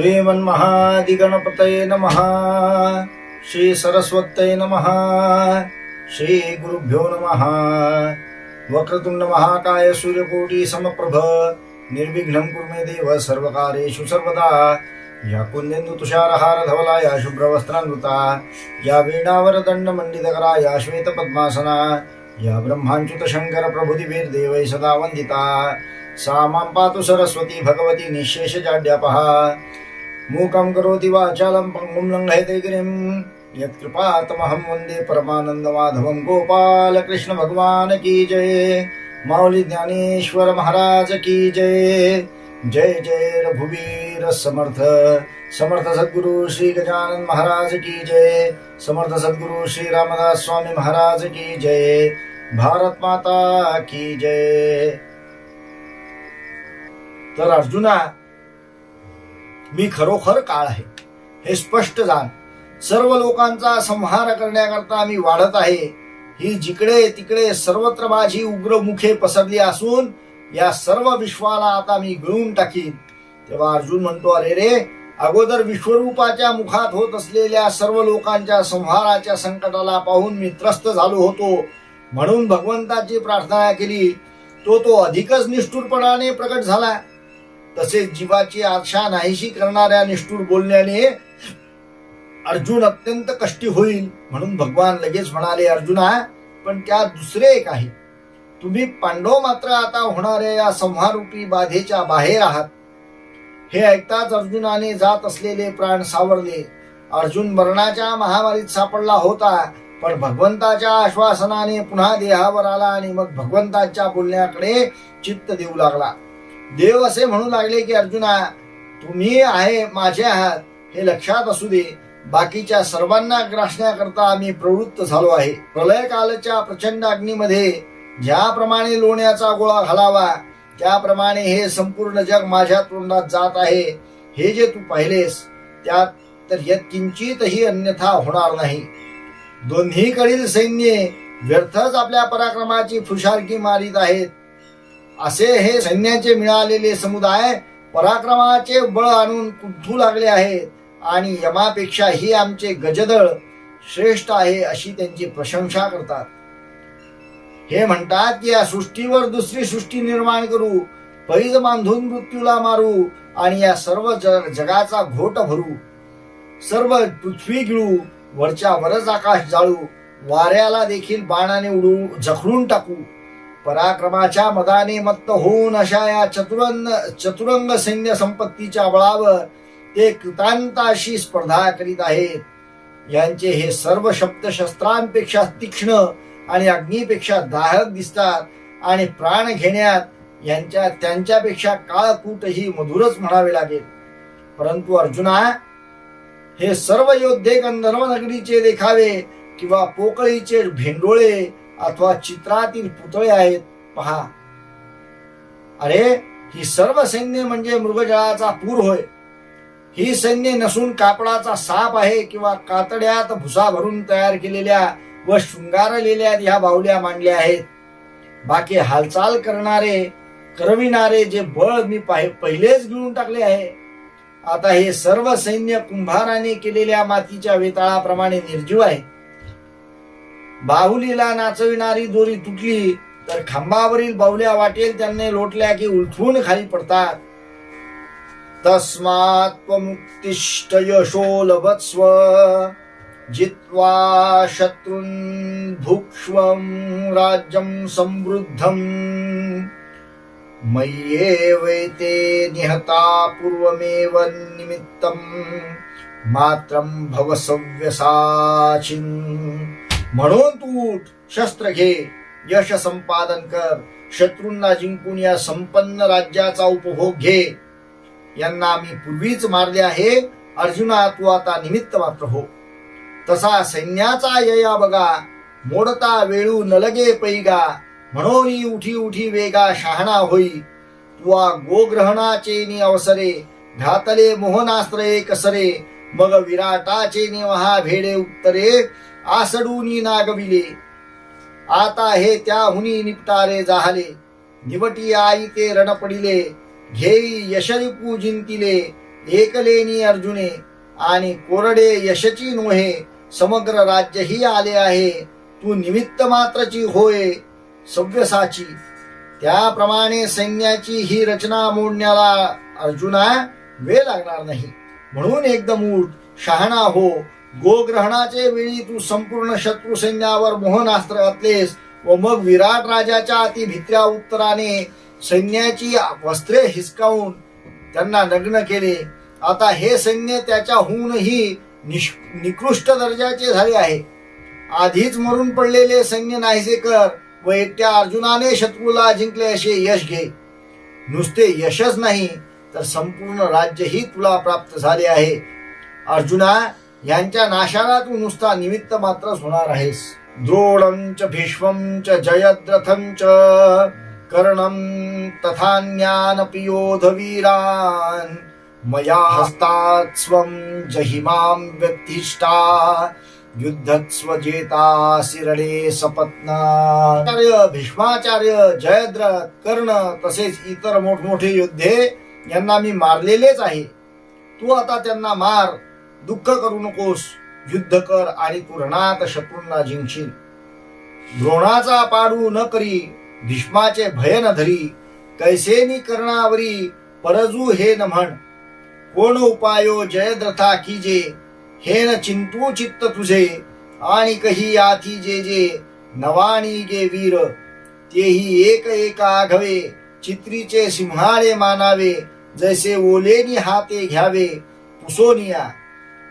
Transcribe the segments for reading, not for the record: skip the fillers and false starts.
श्रीमन्महादिगणपतये नमः। श्री सरस्वत्यै नमः। श्री गुरुभ्यो नमः। वक्रतुंड महाकाय सूर्यकोटि समप्रभ निर्विघ्नं कुरु मे देव सर्वकार्येषु सर्वदा। या कुंदेन्दु तुषारहार धवला या शुभ्रवस्त्रान्विता या वीणावर दंड मंडितकरा या श्वेत पद्मासना या ब्रह्माच्युत शंकर प्रभुदिवीर्देवै सदा वंदिता। सा मां पातु सरस्वती भगवती निःशेष जाड्यापहा। मूकं करोति वाचालं पंगुं लंघयते गिरिं यत्कृपातमहं वन्दे परमानन्दमाधवं। गोपाल कृष्ण भगवान की जय। माऊली ज्ञानेश्वर महाराज की जय। जय जय रघुवीर समर्थ। समर्थ सद्गुरु श्री गजानन महाराज की जय। समर्थ सद्गुरु श्री रामदास स्वामी महाराज की जय। भारत माता की जय। तर अर्जुना, मी खरोखर काळ आहे हे स्पष्ट जाण। सर्व लोकांचा संहार करण्याकरता मी वाढत आहे। ही जिकडे तिकडे सर्वत्र माझी उग्र मुखे पसरली असून या सर्व विश्वाला आता मी गिळून टाकीन। तेव्हा अर्जुन म्हणतो, अरे रे, अगोदर विश्वरूपाच्या मुखात होत असलेल्या सर्व लोकांच्या संहाराच्या संकटाला पाहून मी त्रस्त झालो होतो, म्हणून भगवंताची प्रार्थना केली। तो अधिकच निष्ठुरपणाने प्रकट झाला। तसेच जीवाची आशा नाहीशी करणाऱ्या निष्ठुर बोलण्याने अर्जुन अत्यंत कष्टी होईल, म्हणून भगवान लगेच म्हणाले, अर्जुना, पण त्यात दुसरे एक आहे। तुम्ही पांडव मात्र आता होणाऱ्या या संहारूपी बाधेच्या बाहेर आहात। हे ऐकताच अर्जुनाने जात असलेले प्राण सावरले। अर्जुन मरणाच्या महामारीत सापडला होता, पण भगवंताच्या आश्वासनाने पुन्हा देहावर आला आणि मग भगवंताच्या बोलण्याकडे चित्त देऊ लागला। देव असे म्हणू लागले की, अर्जुना, तुम्ही आहे माझे आहात हे लक्षात असू दे। बाकीच्या सर्वांना ग्रासण्याकरता आम्ही प्रवृत्त झालो आहे। प्रलय कालच्या प्रचंड अग्नीमध्ये ज्याप्रमाणे लोण्याचा गोळा घालावा त्याप्रमाणे हे संपूर्ण जग माझ्या तोंडात जात आहे। हे जे तू पाहिलेस त्यात तर यत्किंचितही अन्यथा होणार नाही। दोन्हीकडील सैन्य व्यर्थच आपल्या पराक्रमाची फुशारकी मारित आहेत। असे हे सैन्याचे मिळालेले समुदाय पराक्रमाचे बळ आणून कुंठू लागले आहेत आणि यमापेक्षाही आमचे गजदळ श्रेष्ठ आहे अशी त्यांची प्रशंसा करतात। हे म्हणतात की या सृष्टीवर दुसरी सृष्टी निर्माण करू, पैज बांधून मृत्यूला मारू आणि या सर्व जगाचा घोट भरू, सर्व पृथ्वी गिळू, वरच्या वरच आकाश जाळू, वाऱ्याला देखील बाणाने उडू जखडून टाकू। पराक्रमाच्या मदाने मत्त होऊन अशा या चतुरंग सैन्य संपत्तीच्या बळावर ते कृतांताशी स्पर्धा करीत आहेत। यांचे हे सर्व शब्द शस्त्रांपेक्षा तीक्ष्ण आणि अग्नीपेक्षा दाहक दिसतात आणि प्राण घेण्यात त्यांच्यापेक्षा काळकूटही मधुरच म्हणावे लागेल। परंतु अर्जुना, हे सर्व योद्धे गंधर्व नगरीचे देखावे किंवा पोकळीचे भेंडोळे अथवा चित्रातील पुतळे आहेत पहा। अरे, ही सर्व सैन्य म्हणजे मृगजळाचा पूर होय। ही सैन्य नसून कापडाचा साप आहे किंवा कातड्यात भुसा भरून तयार केलेल्या व शृंगारलेल्या ह्या बाहुल्या मांडल्या आहेत। बाकी हालचाल करविणारे जे बळ मी पहिलेच गिळून टाकले आहे। आता हे सर्व सैन्य कुंभाराने केलेल्या मातीच्या वेताळाप्रमाणे निर्जीव आहे। बाहुलीला नाचविणारी दोरी तुटली तर खांबावरील बाहुल्या वाटेल त्यांनी लोटल्या की उलथून खाली पडतात। तस्मात् त्वमुत्तिष्ठ यशो लभस्व जित्वा शत्रून् भुक्ष्वं राज्यं समृद्धं मय्येवैते निहता पूर्वमेव निमित्तं मात्रं भव सव्यसाचिन्। म्हणून तू उठ, शस्त्र घे, यश संपादन कर, शत्रूंना जिंकून या संपन्न राज्याचा उपभोग घे। यांना मी पूर्वीच मारले आहे। अर्जुना, तू आता निमित्त मात्र हो। तसा सैन्याचा यया बघा, मोडता वेळू नलगे पैगा, म्हणून उठी उठी वेगा शहाणा होई। तुवा गोग्रहणाचे नि अवसरे, घातले मोहनास्त्रे कसरे, मग विराटाचे निवहा भेडे उत्तरे, आसडूनी नागविले। आता हे त्याहुनी निपटारे जाहले, निवटी आई ते रण पडिले, घेई यशरिपू जिंतिले, एकलेनी अर्जुने आणि कोरडे यशची नोहे समग्र राज्यही आले आहे. तू निमित्त मात्रची होय सव्यसाची. त्याप्रमाणे सैन्याची ही रचना मोडण्याला अर्जुना वेळ लागणार नाही. म्हणून एकदम उठ, शहाणा हो. गोग्रहणाचे वेळी तू संपूर्ण शत्रू सैन्यावर मोहनास्त्र घातलेस व मग विराट राजाच्या अति भित्र्या उत्तराने सैन्याची वस्त्रे हिसकावून त्यांना नग्न केले. आता हे सैन्य त्याच्याहूनही निकृष्ट दर्जाचे झाले आहे. आधीच मरून पडलेले सैन्य नाहीसे कर व एकट्या अर्जुनाने शत्रूला जिंकले असे यश घे. नुसते यशच नाही तर संपूर्ण राज्यही तुला प्राप्त झाले आहे. अर्जुना, यांच्या नाशाला तू नुसता निमित्त मात्रच होणार आहेस. द्रोणं च भीष्मं च जयद्रथं च कर्णं तथान्यानपि योधवीरान् मया हस्तात् स्वं जहिमां व्यक्तिष्ठा युद्धत्स्व जेतासि रणे सपत्ना. भीष्माचार्य, जयद्रथ, कर्ण तसेच इतर मोठमोठे योद्धे यांना मी मारलेलेच आहे. तू आता त्यांना मार, दुःख करू नकोस. युद्ध कर आणि तू रणात शत्रूंना जिंकशील. द्रोणाचा पाडू न करी, भीष्माचे भय न धरी. कैसेनी कर्णावरी परजू हे न म्हण. कोण उपायो जयद्रथा कीजे, हे न चिंतू चित्त तुझे. आणि कही आथी जे जे नवाणी गे वीर. तेही एक एक आघवे, चित्रीचे सिंहाळे मानावे. जैसे ओलेनी हाते घ्यावे पुसोनिया.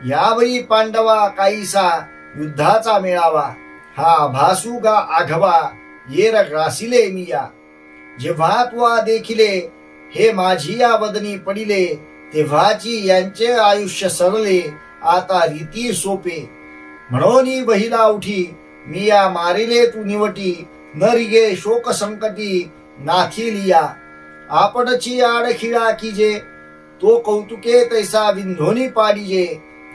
यावरी पांडवा काईसा युद्धाचा मेळावा. हा भासू गा आघवा येर ग्रासिले मिया. जेव्हा तुआ देखिले हे माझी या वदनी पडिले. तेव्हाची यांचे आयुष्य सरले आता रीती सोपे. म्हणून बहिला उठी मिया मारिले तू निवटी. न रिगे शोक संकटी नाथी लिया. आपणची आडखिळा कीजे, तो कौतुके तैसा विंधोनी पाडिजे.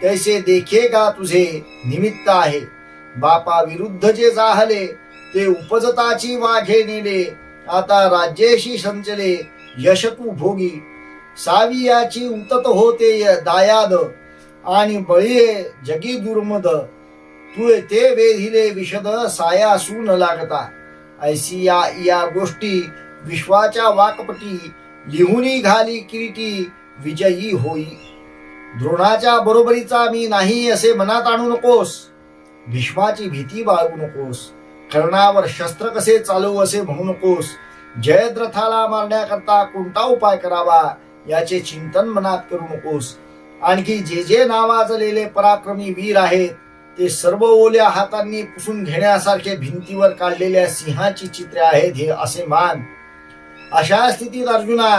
तैसे देखेगा तुझे निमित्त आहे. बापा विरुद्ध जे जाहले ते उपजताची वाघे नेले. आता राज्येशी संचले यश तू भोगी. सावियाची उतत होते दायाद आणि बळीये जगी दुर्मद. तू ते वेधिले विशद सायासू न लागता. ऐसी या गोष्टी विश्वाच्या वाकपटी. लिहुनी घाली किरीटी विजयी होई. द्रोणाच्या बरोबरीचा मी नाही असे मनात आणू नकोस. भीष्माची भीती बाळगू नकोस. कर्णावर शस्त्र कसे चालवू असे म्हणू नकोस. जयद्रथाला मारण्याकरता कोणता उपाय करावा याचे चिंतन मनात करू नकोस. आणखी जे जे नावाजलेले पराक्रमी वीर आहेत ते सर्व ओल्या हातांनी पुसून घेण्यासारखे भिंतीवर काढलेल्या सिंहाची चित्रे आहेत हे असे मान. अशा स्थितीत अर्जुना,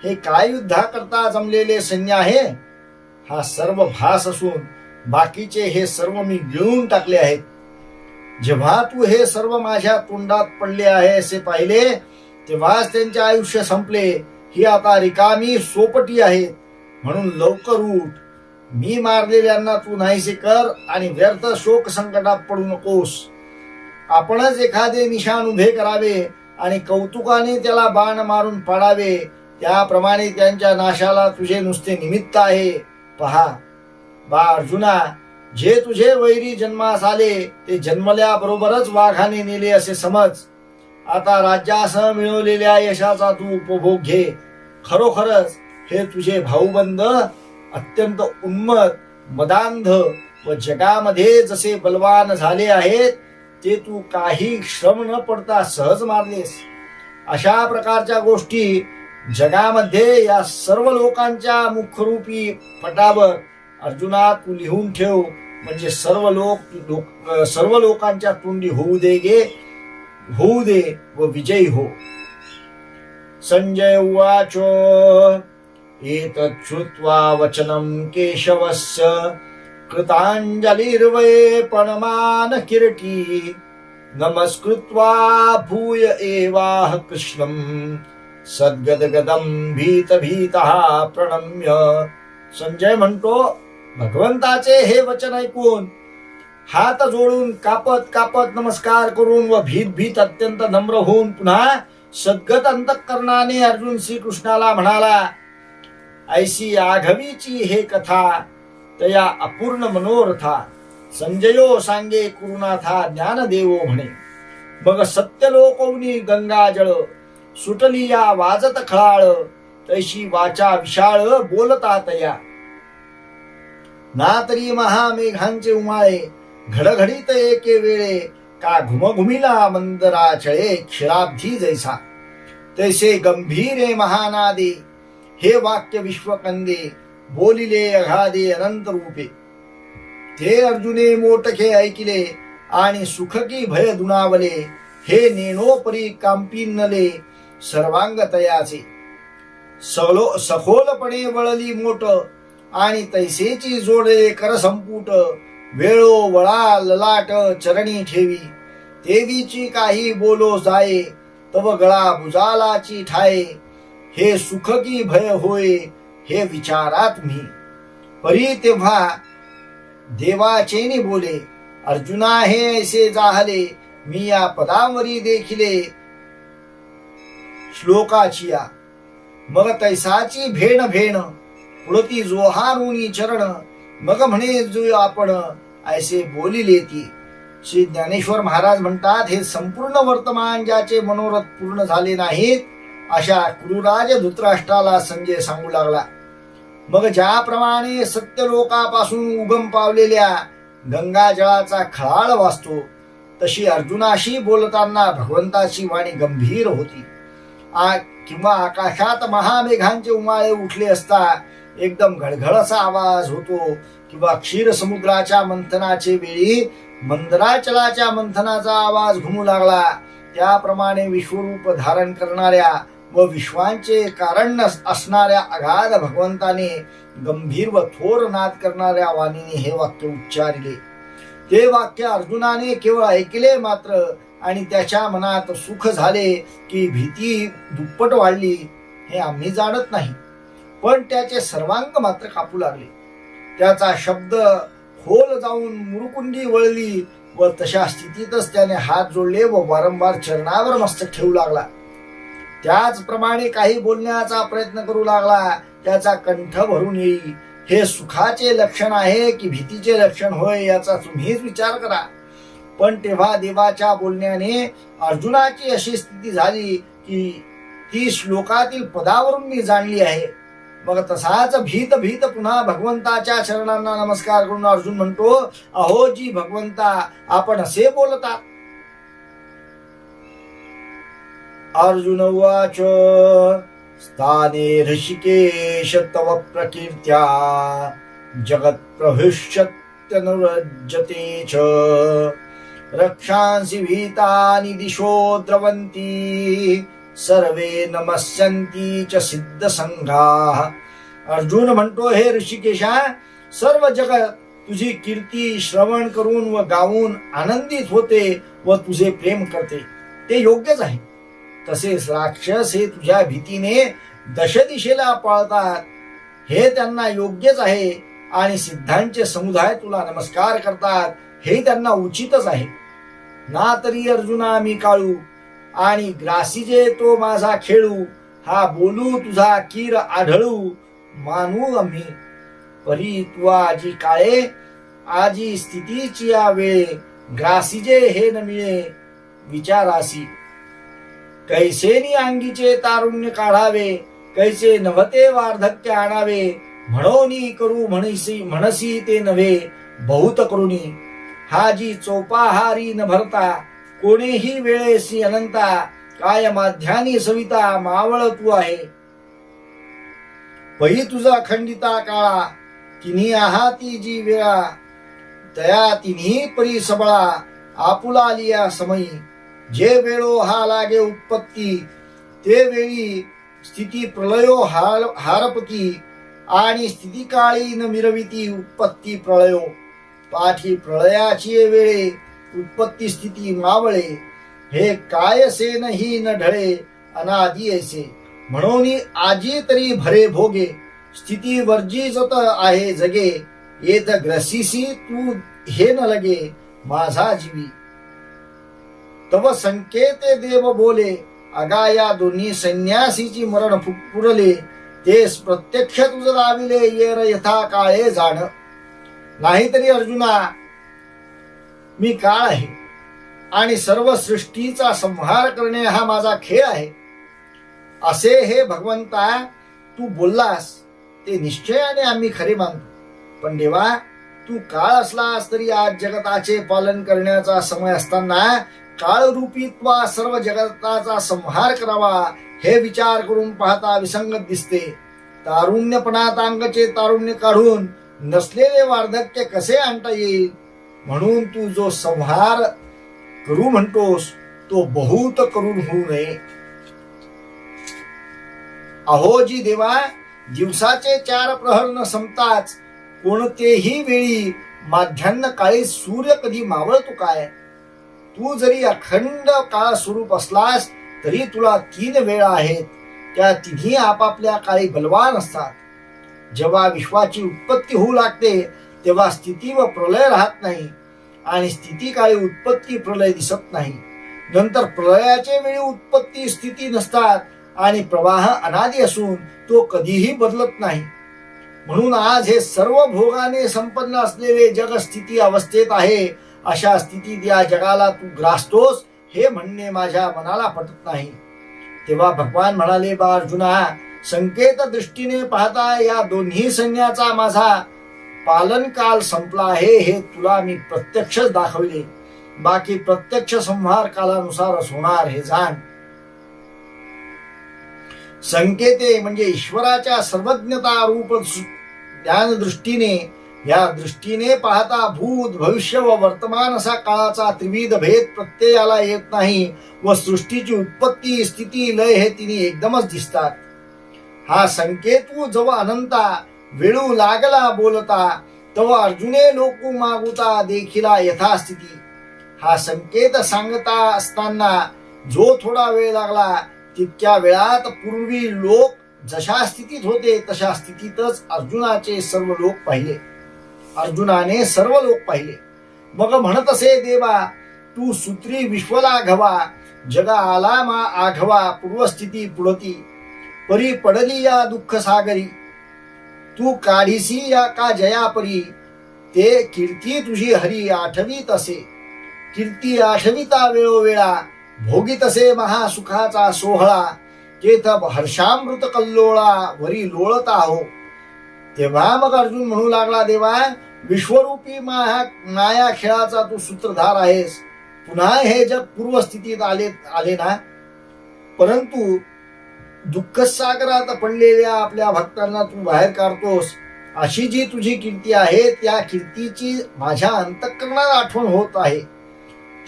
हे काय युद्धा करता जमलेले सैन्य आहे. हा सर्व भास असून बाकीचे हे सर्व मी गिळून टाकले आहेत. जेव्हा तू हे सर्व माझ्या तोंडात पडले आहे असे पाहिले तेव्हाच त्यांचे आयुष्य संपले. ही आता रिकामी सोपटी आहेत. म्हणून लवकर उठ. मी मारलेल्यांना तू नाहीसे कर आणि व्यर्थ शोक संकटात पडू नकोस. आपणच एखादे निशाण उभे करावे आणि कौतुकाने त्याला बाण मारून पाडावे. त्याप्रमाणे त्यांच्या नाशाला तुझे नुसते निमित्त आहे. पहा बा अर्जुना, जे तुझे वैरी जन्मास आले ते जन्मल्याबरोबरच वाघाने नेले असे समज. आता राज्यासह मिळवलेल्या यशाचा तू उपभोग घे. खरोखरच हे तुझे भाऊबंद अत्यंत उन्मत, मदांध व जगामध्ये जसे बलवान झाले आहेत ते तू काही श्रम न पडता सहज मारलेस. अशा प्रकारच्या गोष्टी जगामध्ये या सर्व लोकांच्या मुखरूपी पटावर अर्जुना तू लिहून ठेव. म्हणजे सर्व लोकांच्या तोंडी होऊ दे व विजयी हो. संजय उवाच एतत् श्रुत्वा वचनं केशवस्य कृताञ्जलिर्वै प्रणमान किरीटी नमस्कृत्वा भूय एवाह कृष्णं सद्गदगदं भीतः प्रणम्य. संजय म्हणतो, भगवंताचे हे वचन ऐकून हात जोडून कापत कापत नमस्कार करून व भीत अत्यंत नम्र होऊन पुन्हा सद्गत अंतःकरणाने अर्जुन श्रीकृष्णाला म्हणाला, ऐसी आघवीची हे कथा तया अपूर्ण मनोरथा संजयो सांगे कुरुनाथा ज्ञानदेवो म्हणे. मग सत्यलोकवनी गंगाजळ सुटली या वाजत खळाळ तैशी वाचा विशाळ बोलता तया. ना तरी महामेघांचे उमाळे घडघडीत एके वेळे का घुमघुमिला मंदराचळे क्षीराब्धी जैसा. तैसे गंभीरे महानादे हे वाक्य विश्वकंदे बोलिले अघादे अनंत रूपे. ते अर्जुने मोटके ऐकिले आणि सुखकी भय दुनावले. हे नेणोपरी कांपिनले सर्वांग तयाचे. सखोलपणे वळली मोट आणि तैसेची जोडले कर संपुट. वेळो वळा ललाट चरणी ठेवी देवीची काही बोलो जाये. तव गळा भुजालाची ठाये हे सुख की भय होय हे विचारात मी. परी तेव्हा देवाचेनी बोले अर्जुना हे ऐसे जाहले मी या पदावरी देखिले श्लोकाचिया. मग तैसाची भेण भेण पुढती जोहारुनी चरण मग म्हणे जो आपण ऐसे बोलिले ती. श्री ज्ञानेश्वर महाराज म्हणतात हे संपूर्ण वर्तमान ज्याचे मनोरथ पूर्ण झाले नाहीत अशा क्रूराज धृतराष्ट्राला संजय सांगू लागला. मग ज्याप्रमाणे सत्यलोकापासून उगम पावलेल्या गंगाजळाचा खळाळ वाजतो तशी अर्जुनाशी बोलताना भगवंताची वाणी गंभीर होती. किंवा आकाशात महामेघांचे उमाळे उठले असता एकदम घडघडचा आवाज होतो. किंवा क्षीर समुद्राच्या मंथनाचे वेळी मंदराचलाच्या मंथनाचा आवाज घुमू लागला. त्याप्रमाणे विश्वरूप धारण करणाऱ्या व विश्वांचे कारण असणाऱ्या अगाध भगवंताने गंभीर व थोर नाद करणाऱ्या वाणीने हे वाक्य उच्चारिले. ते वाक्य अर्जुनाने केवळ ऐकले मात्र आणि त्याच्या मनात सुख झाले की भीती दुप्पट वाढली हे आम्ही जाणत नाही. पण त्याचे सर्वांग मात्र कापू लागले. त्याचा शब्द खोल जाऊन मुरुकुंडी वळली व तशा स्थितीतच त्याने हात जोडले व वारंवार चरणावर मस्तक ठेवू लागला. त्याचप्रमाणे काही बोलण्याचा प्रयत्न करू लागला. त्याचा कंठ भरून येई. हे सुखाचे लक्षण आहे की भीतीचे लक्षण होय याचा तुम्हीच विचार करा. पण तेव्हा देवाच्या बोलण्याने अर्जुनाची अशी स्थिती झाली की ती श्लोकातील पदावरून मी जाणली आहे. मग तसाच भीत भीत पुन्हा भगवंताच्या चरणांना नमस्कार करून अर्जुन म्हणतो अहो जी भगवंता आपण असे बोलता. अर्जुन उवाच स्थाने ऋषिकेश तव प्रकीर्त्या जगत् प्रभुष्यत्यनुरज्यते च रक्षांसि भीतानि दिशो द्रवन्ति सर्वे नमस्यन्ति च सिद्ध संघाः. अर्जुन म्हणतो हे ऋषिकेशा सर्व जगत तुझी कीर्ती श्रवण करून व गाऊन आनंदित होते व तुझे प्रेम करते ते योग्यच आहे. तसेच राक्षस हे तुझ्या भीतीने दशदिशेला पळतात हे त्यांना योग्यच आहे आणि सिद्धांचे समुदाय तुला नमस्कार करतात हे त्यांना उचितच आहे. ना तरी अर्जुना मी काळू आणि ग्रासीजे तो माझा खेळू हा बोलू तुझा कीर आढळू मानू आम्ही. परी तू आजी काळे आजी स्थितीची या वेळे ग्रासीजे हे न मिळे विचारासी. कैसेनी अंगीचे तारुण्य काढावे कैसे नभते वार्धक्य आणावे म्हणोनी करू म्हणसी ते नव्हे बहुत करुणी. हा जी चोपाहारी न भरता कोणीही वेळेसी अनंता काय माध्यानी सविता मावळ तू आहे. पही तुझा खंडिता काळा तिन्ही आहाती जी वेळा तया तिन्ही परी सबळा आपुला लिया समयी. जे वेळो हा लागे उत्पत्ती ते वेळी स्थिती प्रलयो हारपती आणि स्थिती काळी न मिरविती उत्पत्ती प्रलयो. पाठी प्रलयाची वेळे उत्पत्ती स्थिती मावळे हे कायसे नाही न ढळे अनादी ऐसे. म्हणून आजी तरी भरे भोगे स्थिती वर्जीजत आहे जगे येत ग्रसिसी तू हे न लगे माझा जीवी. तव संकेते देव बोले अगा या दोन्ही संन्यासीची मरण पुरले तेच प्रत्यक्ष तुझ दाविले येर यथा काळे जाण. नाहीतरी अर्जुना मी काळ आहे आणि सर्व सृष्टीचा संहार करणे हा माझा खेळ आहे असे हे भगवंता तू बोललास ते निश्चयाने आम्ही खरे मानतो. पण देवा तू काळ असलास तरी आज जगताचे पालन करण्याचा समय असताना काळरूपीत्वा सर्व जगताचा संहार करावा हे विचार करून पाहता विसंगत दिसते. तारुण्यपणात अंगाचे तारुण्य काढून नसलेले वार्धक्य कसे आणता येईल. म्हणून तू जो संहार करू म्हणतोस तो बहुत करून होऊ नये. अहोजी देवा दिवसाचे 4 प्रहर न संपताच कोणतेही वेळी माध्यान्ह काळी सूर्य कधी मावळतो काय. तू जरी अखंड काळ स्वरूप असलास तरी तुला 3 वेळा आहेत. त्या तिन्ही आपापल्या काळी बलवान असतात. जेव्हा विश्वाची उत्पत्ती होऊ लागते तेव्हा स्थिती व प्रलय राहत नाही आणि स्थिती काळी उत्पत्ती प्रलय दिसत नाही. नंतर प्रलयाचे वेळी उत्पत्ती स्थिती नसतात आणि प्रवाह अनादी असून तो कधीही बदलत नाही. म्हणून आज हे सर्व भोगाने संपन्न असलेले जग स्थिती अवस्थेत आहे. अशा स्थितीत या जगाला तू ग्रासतोस हे म्हणणे माझ्या मनाला पटत नाही. तेव्हा भगवान म्हणाले, बा अर्जुना संकेत दृष्टीने पाहता या दोन्ही सैन्याचा माझा पालन काल संपला आहे हे तुला मी प्रत्यक्षच दाखवले. बाकी प्रत्यक्ष संहार कालानुसारच होणार हे जाण. संकेते म्हणजे ईश्वराच्या सर्वज्ञता रूप ज्ञान दृष्टीने या दृष्टीने पाहता भूत भविष्य व वर्तमान असा काळाचा त्रिविध भेद प्रत्ययाला येत नाही व सृष्टीची उत्पत्ती स्थिती लय हे तिने एकदमच दिसतात. हा संकेतू जेव्हा अनंता वेळू लागला बोलता तेव्हा अर्जुने लोकू मागुता देखिला यथास्थिती. हा संकेत सांगता असताना जो थोडा वेळ लागला तितक्या वेळात पूर्वी लोक जशा स्थितीत होते तशा स्थितीतच अर्जुनाचे सर्व लोक पाहिले. अर्जुनाने सर्व लोक पाहिले. मग म्हणत असे, देवा तू सूत्री विश्वला घवा जगा आला मा आघवा पूर्वस्थिती पुढती परी पडली या दुःख सागरी. तू काढीसी या का जया परी ते कीर्ती तुझी हरी आठवीत असे. कीर्ती आठविता वेळोवेळा भोगीत असे महासुखाचा सोहळा. तेथ हर्षामृत कल्लोळा वरी लोळता हो. तेव्हा मग अर्जुन म्हणू लागला, देवा विश्वरूपी माया खेळाचा तू सूत्रधार आहेस. पुन्हा हे जग पूर्वस्थितीत आले ना. परंतु दुःख सागरात पडलेल्या आपल्या भक्तांना तू बाहेर काढतोस. अशी जी तुझी कीर्ती आहे त्या कीर्तीची माझ्या अंतःकरणात आठवण होत आहे.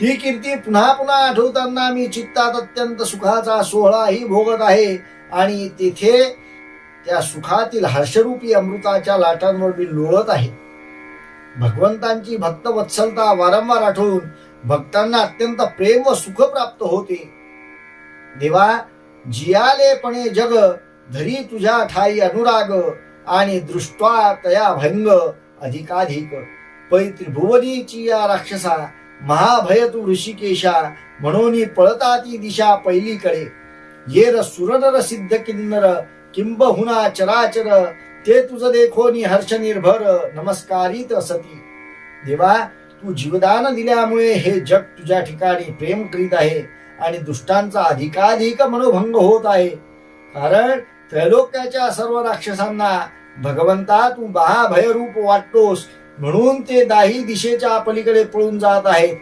ती कीर्ती पुन्हा पुन्हा आठवताना मी चित्तात अत्यंत सुखाचा सोहळाही भोगत आहे आणि तेथे त्या सुखातील हर्षरूपी अमृताच्या लाटांवर मी लोळत आहे. भगवंतांची भक्तवत्सलता वारंवार आठवून भक्तांना अत्यंत प्रेम व सुख प्राप्त होते. देवा जियालेपणे जग धरी तुझ्या ठाई अनुराग आणि दृष्टा तया भंग अधिकाधिक. पै त्रिभुवनीची या राक्षसा महाभय तू ऋषिकेशा म्हणून पळता ती दिशा पहिलीकडे. येर सुरनर सिद्ध किन्नर किंबहुना चराचर ते तुझ देखोनी हर्ष निर्भर नमस्कारित असती. देवा तू जीवदान दिल्यामुळे हे जग तुझ्या ठिकाणी प्रेम करीत आहे आणि दुष्टांचा अधिकाधिक मनोभंग होत आहे. कारण त्रैलोक्याच्या सर्व राक्षसांना भगवंता तू महाभयरूप वाटतोस म्हणून ते दाही दिशेच्या पलीकडे पळून जात आहेत.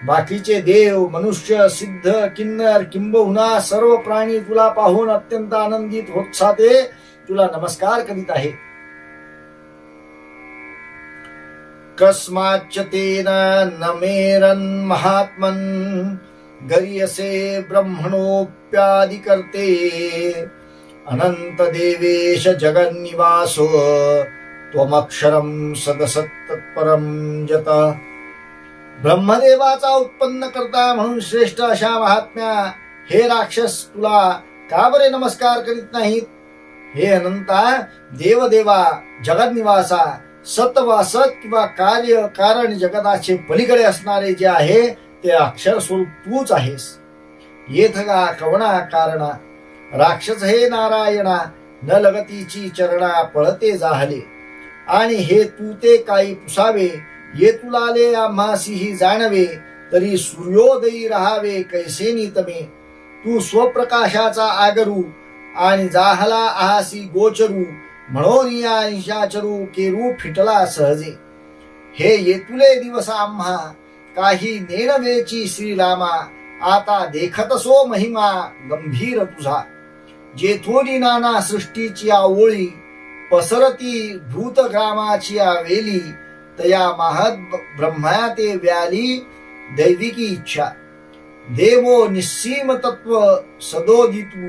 बाकीचे देव मनुष्य सिद्ध किन्नर किंबहुना सर्व प्राणी तुला पाहून अत्यंत आनंदित होत साते तुला नमस्कार करीत आहेत. कस्माच्च तेन नमेरन् महात्मन् गरीयसे ब्रह्मणोऽप्यादिकर्ते अनंत देवेश जगन्निवासो त्वमक्षरं सदसत्तत्परं जत. ब्रह्मदेवाचा उत्पन्न करता म्हणून श्रेष्ठ अशा महात्म्या हे राक्षस तुला का बरे नमस्कार करीत नाहीत. हे अनंता देवदेवा जगन्निवासा सत्वासत किंवा कार्य कारण जगताचे पलीकडे असणारे जे आहे ते अक्षर स्वरूप तूच आहेस. येथ का कवना कारणा राक्षस हे नारायणा न लगतीची चरणा पळते जाहले. आणि हे तू ते काही पुसावे, ये तुलाले आम्हासीही जाणवे, तरी सूर्योदयी राहावे कैसे नितमे. तू स्वप्रकाशाचा आगरू, आणि जाहला आहासी गोचरू, म्हणून या निशाचरू केरू फिटला सहजे. हे येतुले दिवस आम्हा, काही नेणवेची श्रीरामा, आता देखत सो महिमा गंभीर तुझा. जेथोनी नाना सृष्टीची आवळी, पसरती भूतग्रामाची वेली, तया महद ब्रह्मा ते व्याली दैविकी इच्छा. देवो निस्सीम तत्व सदोदितू,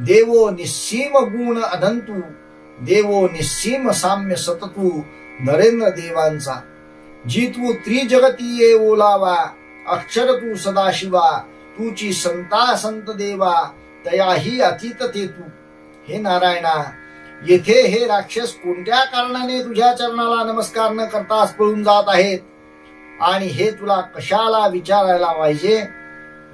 देवो निस्सीम गुण अनंतू, देवो निस्सीम साम्य सततू नरेंद्र देवांचा. जी तू त्रिजगती ये ओलावा, अक्षर तू सदाशिवा, तूची संता संत देवा, तयाही अतीत ते तू. हे नारायणा, येथे हे राक्षस कोणत्या कारणाने तुझ्या चरणाला नमस्कार न करताच पळून जात आहेत, आणि हे तुला कशाला विचारायला पाहिजे.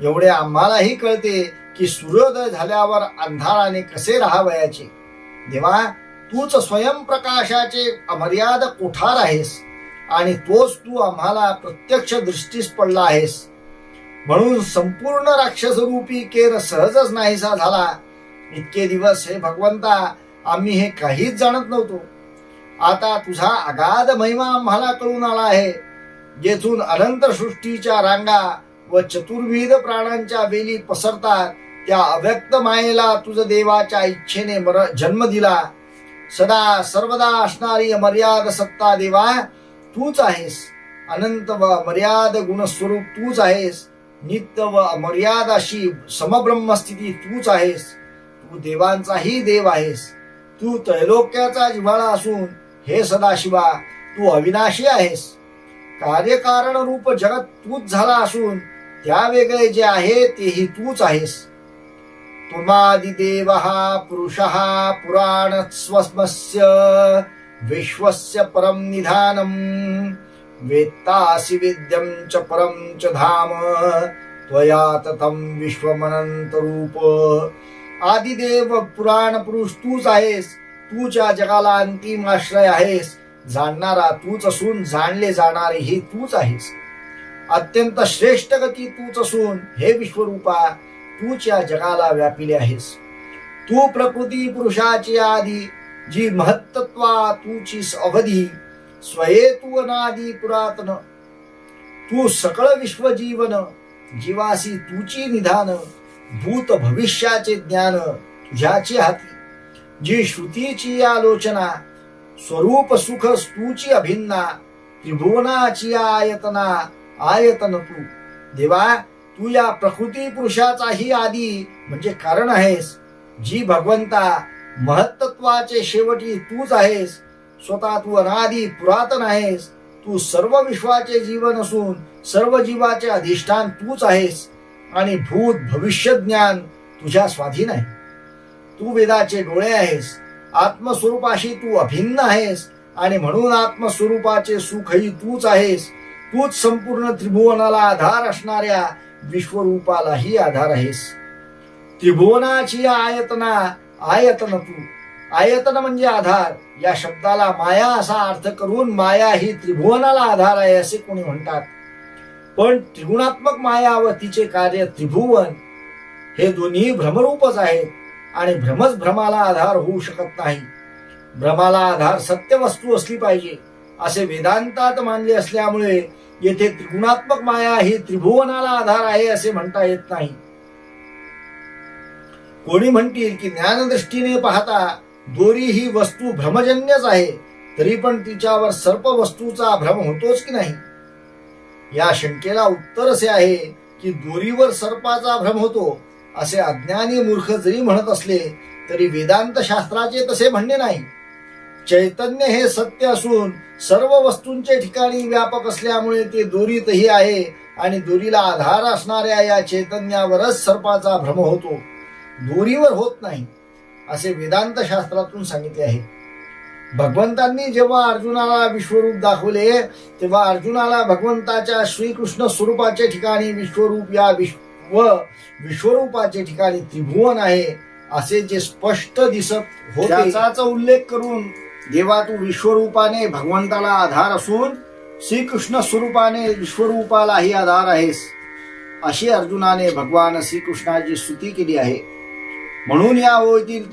एवढे आम्हालाही कळते की सूर्योदय झाल्यावर अंधाराने कसे राहावयाचे. देवा, तूच स्वयंप्रकाशाचे अमर्याद कोठार आहेस, आणि तोच तू आम्हाला प्रत्यक्ष दृष्टीस पडला आहेस. म्हणून संपूर्ण राक्षस रूपी केर सहजच नाहीसा झाला. इतके दिवस हे भगवंता आम्ही हे काहीच जाणत नव्हतो. आता तुझा अगाध महिमा आम्हाला कळून आला आहे. जेथून अनंत सृष्टीच्या रांगा व चतुर्विध प्राणांच्या वेली पसरतात, त्या अव्यक्त मायेला तुझ देवाच्या इच्छेने जन्म दिला. सदा सर्वदा असणारी अमर्याद सत्ता देवा तूच आहेस. अनंत व अमर्याद गुणस्वरूप तूच आहेस. नित्य व अमर्याद अशी समब्रह्मस्थिती तूच आहेस. तू देवांचाही देव आहेस. तू त्रैलोक्याचा जिव्हाळा असून हे सदाशिवा तू अविनाशी आहेस. कार्यकारण रूप जगत तूच झाला असून त्या वेगळे जे आहे तेही तूच आहेस. त्वमादिदेवः पुरुषः पुराणस्वस्य विश्वस्य परम निधानम, वेत्तासि वेद्यं च परम च धाम, त्वया ततं विश्वमनंत रूप. आदिदेव पुराण पुरुष तूच आहेस. तूच्या जगाला अंतिम आश्रय आहेस. जाणणारा तूच असून जाणले जाणारेही तूच आहेस. अत्यंत श्रेष्ठ गती तूच असून हे विश्वरूपा तूच या जगाला व्यापिले आहेस. तू प्रकृती पुरुषाची आदी, जी महत्त्वा तूची अवधी, स्वये तू अनादी पुरातन. तू सकळ विश्व जीवन, जीवासी तूची निधान, भूत भविष्याचे ज्ञान तुझ्याची हाती. जी श्रुतीची आलोचना, स्वरूप सुख तूची अभिन्ना, त्रिभुवनाची आयतना आयतन तू. देवा, तू या प्रकृती पुरुषाचाही आदी म्हणजे कारण आहेस. जी भगवंता महत्त्वाचे शेवटी तूच आहेस. स्वतः तू अनादी पुरातन आहेस. तू सर्व विश्वाचे जीवन असून सर्व जीवाचे अधिष्ठान तूच आहेस, आणि भूत भविष्य ज्ञान तुझ्या स्वाधीन आहे. तू वेदाचे डोळे आहेस. आत्मस्वरूपाशी तू अभिन्न आहेस, आणि म्हणून आत्मस्वरूपाचे सुखही तूच आहेस. तूच संपूर्ण त्रिभुवनाला आधार असणाऱ्या विश्वरूपालाही आधार आहेस. त्रिभुवनाची आयतना आयतन तू. आयतन म्हणजे आधार. या शब्दाला माया असा अर्थ करून माया ही त्रिभुवनाला आधार आहे असे कोणी म्हणतात. पण त्रिगुणात्मक माया व तिचे कार्य त्रिभुवन हे दोन्ही भ्रमरूपच आहेत, आणि भ्रमच भ्रमाला आधार होऊ शकत नाही. भ्रमाला आधार सत्य वस्तू असली पाहिजे असे वेदांतात मानले असल्यामुळे येथे त्रिगुणात्मक माया ही त्रिभुवनाला आधार आहे असे म्हणता येत नाही. कोणी म्हणतील की ज्ञानदृष्टीने पाहता दोरी ही वस्तू भ्रमजन्यच आहे, तरी पण तिच्यावर सर्प वस्तूचा भ्रम होतोच की नाही. या शंकेला उत्तर असे आहे की दोरीवर सर्पाचा भ्रम होतो असे अज्ञानी मूर्ख जरी म्हणत असले तरी वेदांत शास्त्राचे तसे म्हणणे नाही. चैतन्य हे सत्य असून सर्व वस्तूंचे ठिकाणी व्यापक असल्यामुळे ते दोरीतही आहे, आणि दोरीला आधार असणाऱ्या या चैतन्यावरच सर्पाचा भ्रम होतो, दोरीवर होत नाही असे वेदांत शास्त्रातून सांगितले आहे. भगवंतांनी जेव्हा अर्जुनाला विश्वरूप दाखवले तेव्हा अर्जुनाला भगवंताच्या श्रीकृष्ण स्वरूपाचे ठिकाणी विश्वरूप या विश्वरूपाचे ठिकाणी त्रिभुवन आहे असे जे स्पष्ट दिसत होते त्याचाच उल्लेख करून देवा तू विश्वरूपाने भगवंताला आधार असून श्रीकृष्ण स्वरूपाने विश्वरूपालाही आधार आहेस अशी अर्जुनाने भगवान श्रीकृष्णाची स्तुती केली आहे. म्हणून या ओळीतील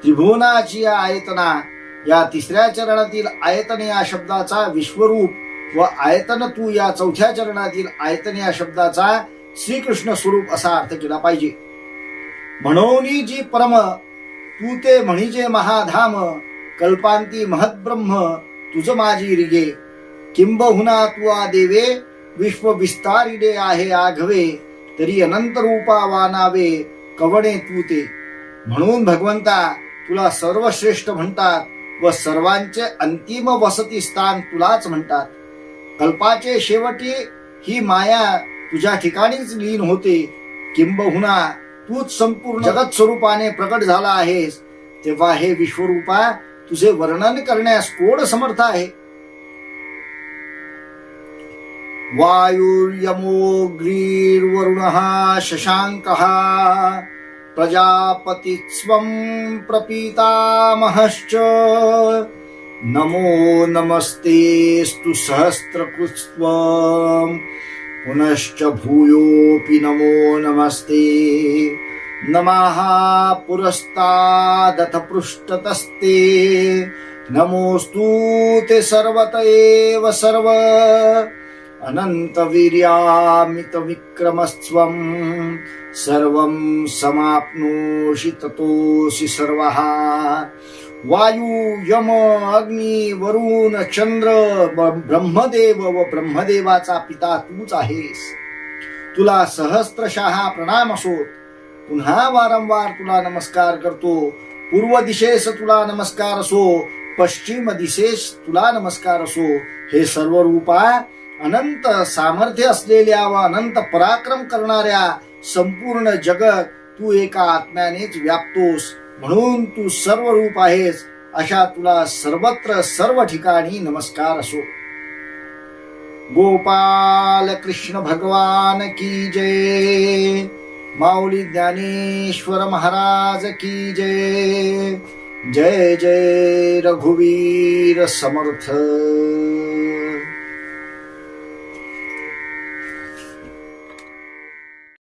त्रिभुवनाची आयतना या तिसऱ्या चरणातील आयतन या शब्दाचा विश्वरूप व आयतन तू या चौथ्या चरणातील आयतन या शब्दाचा श्रीकृष्ण स्वरूप असा अर्थ केला पाहिजे. म्हणून जी परम तू ते म्हणीजे महाधाम कल्पांती महद्ब्रह्म तुझ माझी रिगे किंबहुना तू देवे विश्व विस्तारिले आहे आघवे तरी अनंत रूपा वानावे कवणे तू ते. म्हणून भगवंता तुला सर्वश्रेष्ठ म्हणतात व सर्वांचे अंतिम वसती स्थान तुलाच म्हणतात. कल्पाचे शेवटी ही माया तुझ्या ठिकाणीच लीन होते. किंबहुना तूच संपूर्ण जगत स्वरूपाने प्रकट झाला आहेस तेव्हा हे विश्वरूपा तुझे वर्णन करण्यास कोण समर्थ आहे. वायुर्यमोऽग्निर्वरुणः शशाङ्कः प्रजापतिस्त्वं प्रपीतामहश्च नमो नमस्तेस्तु सहस्रकृत्स्त्वं पुनश्च भूयोऽपि नमो नमस्ते. नमः पुरस्तादथ पृष्ठतस्ते नमोस्तु ते सर्वत एव सर्व अनंत वीर्यामित विक्रमस्त्वं सर्वं समाप्नोषि ततोऽसि सर्वः. वायू यम अग्नी वरुण चंद्र ब्रह्मदेव व ब्रह्मदेवाचा पिता तूच आहेस. तुला सहस्त्रशः प्रणाम असोत. पुन्हा वारंवार तुला नमस्कार करतो. पूर्व दिशेस तुला नमस्कार असो पश्चिम दिशेस तुला नमस्कार असो. हे सर्व रूपा अनंत सामर्थ्य असलेल्या व अनंत पराक्रम करणाऱ्या संपूर्ण जगत तू एका आत्म्यानेच व्यापतोस. म्हणून तू सर्व रूप आहेस. अशा तुला सर्वत्र सर्व ठिकाणी नमस्कार असो. गोपाल कृष्ण भगवान की जय. माऊली ज्ञानेश्वर महाराज की जय. जय जय रघुवीर समर्थ.